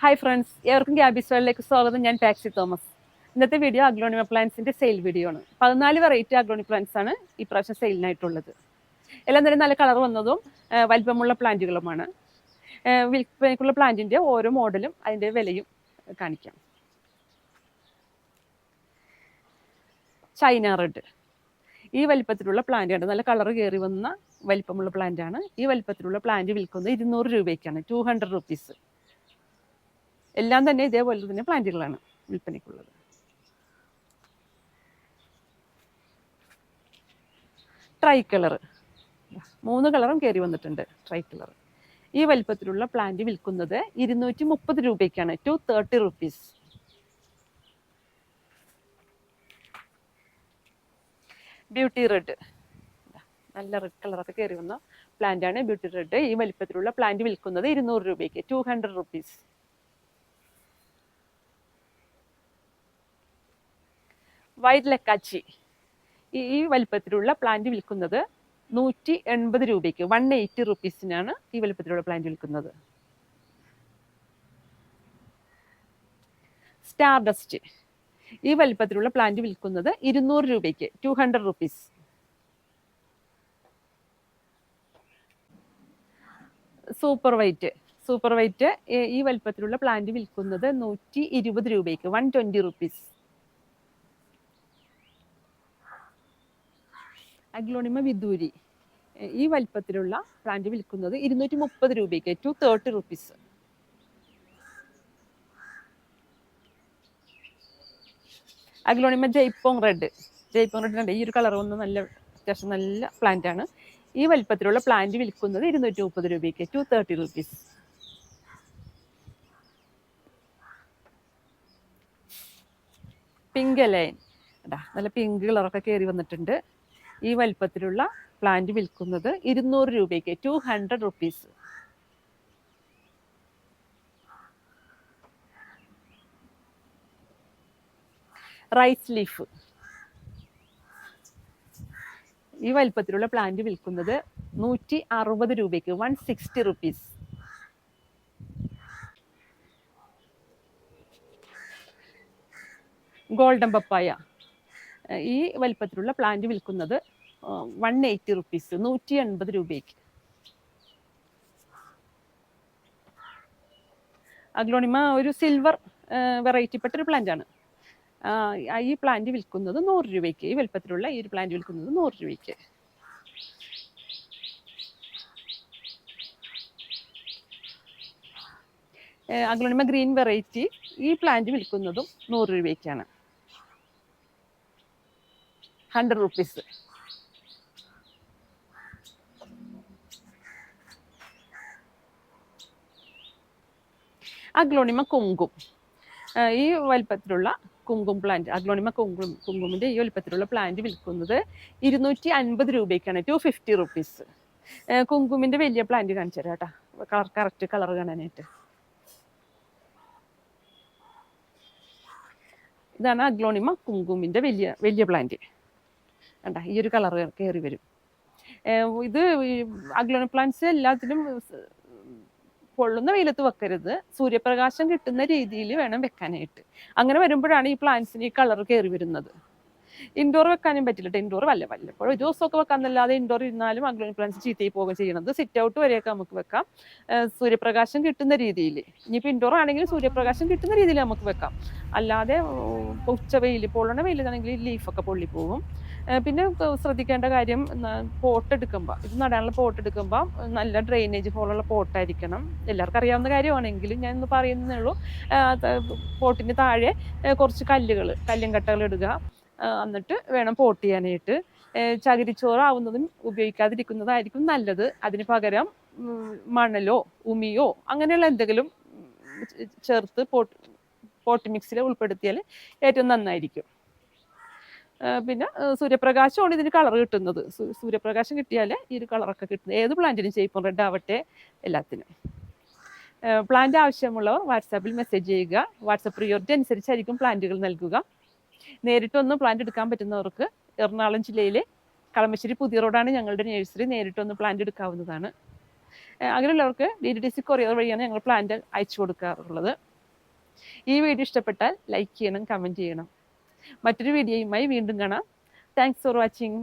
Hi friends, ഏവർക്കും ഗ്യാബീസ് വേൾഡിലേക്ക് സ്വാഗതം. ഞാൻ ടാക്സി തോമസ്. ഇന്നത്തെ വീഡിയോ അഗ്ലോണിമ പ്ലാന്റ്സിന്റെ സെയിൽ വീഡിയോ ആണ്. 14 വെറൈറ്റി അഗ്ലോണിമ പ്ലാന്റ്സ് ആണ് ഈ പ്രാവശ്യം സെയിലിനായിട്ടുള്ളത്. എല്ലാം തന്നെ നല്ല കളർ വന്നതും വലിപ്പമുള്ള പ്ലാന്റുകളുമാണ്. വിൽപ്പനയ്ക്കുള്ള പ്ലാന്റിന്റെ ഓരോ മോഡലും അതിന്റെ വിലയും കാണിക്കാം. ചൈന റെഡ്, ഈ വലിപ്പത്തിലുള്ള പ്ലാന്റ് ആണ്. നല്ല കളർ കയറി വന്ന വലിപ്പമുള്ള പ്ലാന്റ് ആണ്. ഈ വലിപ്പത്തിലുള്ള പ്ലാന്റ് വിൽക്കുന്നത് 200 രൂപയ്ക്കാണ്, 200 റുപ്പീസ്. എല്ലാം തന്നെ ഇതേപോലെ തന്നെ പ്ലാന്റുകളാണ് വിൽപ്പനയ്ക്കുള്ളത്. ട്രൈ കളർ, 3 കളറും കയറി വന്നിട്ടുണ്ട്. ട്രൈ കളർ ഈ വലിപ്പത്തിലുള്ള പ്ലാന്റ് വിൽക്കുന്നത് 230 രൂപയ്ക്കാണ്, 230 റുപ്പീസ്. ബ്യൂട്ടി റെഡ്, നല്ല റെഡ് കളറൊക്കെ കയറി വന്ന പ്ലാന്റ് ആണ് ബ്യൂട്ടി റെഡ്. ഈ വലിപ്പത്തിലുള്ള പ്ലാന്റ് വിൽക്കുന്നത് 200 രൂപയ്ക്ക്, 200 റുപ്പീസ്. വൈറ്റ് ലക്കാച്ചി, ഈ വലിപ്പത്തിലുള്ള പ്ലാന്റ് വിൽക്കുന്നത് 180 രൂപയ്ക്ക്, 180 റുപ്പീസിനാണ് ഈ വലിപ്പത്തിലുള്ള പ്ലാന്റ് വിൽക്കുന്നത്. സ്റ്റാർ ഡസ്റ്റ്, ഈ വലിപ്പത്തിലുള്ള പ്ലാന്റ് വിൽക്കുന്നത് 200 രൂപയ്ക്ക്, 200 റുപ്പീസ്. സൂപ്പർ വൈറ്റ്, ഈ വലിപ്പത്തിലുള്ള പ്ലാന്റ് വിൽക്കുന്നത് 120 രൂപയ്ക്ക്, 120 റുപ്പീസ്. അഗ്ലോണിമ വിദൂരി, ഈ വലിപ്പത്തിലുള്ള പ്ലാന്റ് വിൽക്കുന്നത് 230 രൂപയ്ക്ക്, 230 റുപ്പീസ്. അഗ്ലോണിമ ജയ്പോങ് റെഡ് ഉണ്ട്. ഈ ഒരു കളർ ഒന്ന് അത്യാവശ്യം നല്ല പ്ലാന്റ് ആണ്. ഈ വലിപ്പത്തിലുള്ള പ്ലാന്റ് വിൽക്കുന്നത് 230 രൂപയ്ക്ക്, 230 റുപ്പീസ്. പിങ്ക് ലൈൻ, നല്ല പിങ്ക് കളറൊക്കെ കയറി വന്നിട്ടുണ്ട്. ഈ വലിപ്പത്തിലുള്ള പ്ലാന്റ് വിൽക്കുന്നത് 200 രൂപയ്ക്ക്, 200 റുപ്പീസ്. റൈസ് ലീഫ്, ഈ വലിപ്പത്തിലുള്ള പ്ലാന്റ് വിൽക്കുന്നത് 160 രൂപയ്ക്ക്, 160 റുപ്പീസ്. ഗോൾഡൻ പപ്പായ, ഈ വലിപ്പത്തിലുള്ള പ്ലാന്റ് വിൽക്കുന്നത് 180 റുപ്പീസ്, 180 രൂപയ്ക്ക്. അഗ്ലോണിമ ഒരു സിൽവർ വെറൈറ്റി പെട്ടൊരു പ്ലാന്റ് ആണ്. ഈ പ്ലാന്റ് വിൽക്കുന്നത് 100 രൂപയ്ക്ക്. ഈ വലിപ്പത്തിലുള്ള ഈ ഒരു പ്ലാന്റ് വിൽക്കുന്നത് 100 രൂപയ്ക്ക്. അഗ്ലോണിമ ഗ്രീൻ വെറൈറ്റി, ഈ പ്ലാന്റ് വിൽക്കുന്നതും 100 രൂപയ്ക്കാണ്, 100 റുപ്പീസ്. അഗ്ലോണിമ കുങ്കും, ഈ വലിപ്പത്തിലുള്ള കുങ്കും പ്ലാന്റ്, അഗ്ലോണിമ കുങ്കുമിന്റെ ഈ വലിപ്പത്തിലുള്ള പ്ലാന്റ് വിൽക്കുന്നത് 250 രൂപയ്ക്കാണ്, 250 റുപ്പീസ്. കുങ്കുമിന്റെ വലിയ പ്ലാന്റ് കാണിച്ചു തരാം കേട്ടോ, കറക്റ്റ് കളർ കാണാനായിട്ട്. ഇതാണ് അഗ്ലോണിമ കുങ്കുമിന്റെ വലിയ പ്ലാന്റ്. കണ്ട, ഈ ഒരു കളർ കയറി വരും. ഇത് അഗ്ലോണിമ പ്ലാന്റ്സ് എല്ലാത്തിനും പൊള്ളുന്ന വെയിലത്ത് വെക്കരുത്, സൂര്യപ്രകാശം കിട്ടുന്ന രീതിയിൽ വേണം വെക്കാനായിട്ട്. അങ്ങനെ വരുമ്പോഴാണ് ഈ പ്ലാന്റ്സിന് ഈ കളർ കയറി വരുന്നത്. ഇൻഡോർ വെക്കാനും പറ്റില്ല. ഇൻഡോർ വല്ലപ്പോഴും ഒരു ദിവസമൊക്കെ വെക്കാന്നല്ലാതെ ഇൻഡോർ ഇരുന്നാലും അഗ്ലോണിമ പ്ലാന്റ്സ് ചീത്തയായി പോകുക ചെയ്യണത്. സിറ്റ് ഔട്ട് വരെയൊക്കെ നമുക്ക് വെക്കാം, സൂര്യപ്രകാശം കിട്ടുന്ന രീതിയിൽ. ഇനിയിപ്പോൾ ഇൻഡോർ ആണെങ്കിൽ സൂര്യപ്രകാശം കിട്ടുന്ന രീതിയിൽ നമുക്ക് വെക്കാം. അല്ലാതെ ഉച്ച വെയിൽ, പൊള്ളണ വെയിലാണെങ്കിൽ ലീഫൊക്കെ പൊള്ളിപ്പോകും. പിന്നെ ശ്രദ്ധിക്കേണ്ട കാര്യം, പോട്ട് എടുക്കുമ്പോൾ, ഇത് നടാനുള്ള പോട്ട് എടുക്കുമ്പോൾ നല്ല ഡ്രെയിനേജ് ഹോളുള്ള പോട്ടായിരിക്കണം. എല്ലാവർക്കും അറിയാവുന്ന കാര്യമാണെങ്കിലും ഞാൻ ഒന്ന് പറയുന്നേ ഉള്ളൂ. പോട്ടിന് താഴെ കുറച്ച് കല്ലും കട്ടകൾ ഇടുക, എന്നിട്ട് വേണം പോട്ട് ചെയ്യാനായിട്ട്. ചകിരിച്ചോറാവുന്നതും ഉപയോഗിക്കാതിരിക്കുന്നതായിരിക്കും നല്ലത്. അതിന് പകരം മണലോ ഉമിയോ അങ്ങനെയുള്ള എന്തെങ്കിലും ചേർത്ത് പോട്ട് മിക്സിൽ ഉൾപ്പെടുത്തിയാൽ ഏറ്റവും നന്നായിരിക്കും. പിന്നെ സൂര്യപ്രകാശമാണ് ഇതിന് കളർ കിട്ടുന്നത്. സൂര്യപ്രകാശം കിട്ടിയാൽ ഈ ഒരു കളറൊക്കെ കിട്ടുന്നത്. ഏത് പ്ലാന്റിനും ചെയ്യും, റെഡ് ആവട്ടെ, എല്ലാത്തിനും. പ്ലാന്റ് ആവശ്യമുള്ളവർ വാട്സാപ്പിൽ മെസ്സേജ് ചെയ്യുക. വാട്സാപ്പ് പ്രിയോറിറ്റി അനുസരിച്ചായിരിക്കും പ്ലാന്റുകൾ നൽകുക. നേരിട്ടൊന്ന് പ്ലാന്റ് എടുക്കാൻ പറ്റുന്നവർക്ക് എറണാകുളം ജില്ലയിലെ കളമശ്ശേരി പുതിയ റോഡാണ് ഞങ്ങളുടെ നഴ്സറി. നേരിട്ടൊന്ന് പ്ലാന്റ് എടുക്കാവുന്നതാണ്. അങ്ങനെയുള്ളവർക്ക് DTDC കൊറിയർ വഴിയാണ് ഞങ്ങൾ പ്ലാന്റ് അയച്ചു കൊടുക്കാറുള്ളത്. ഈ വീഡിയോ ഇഷ്ടപ്പെട്ടാൽ ലൈക്ക് ചെയ്യണം, കമൻറ്റ് ചെയ്യണം. മറ്റൊരു വീഡിയോയുമായി വീണ്ടും കാണാം. Thanks for watching.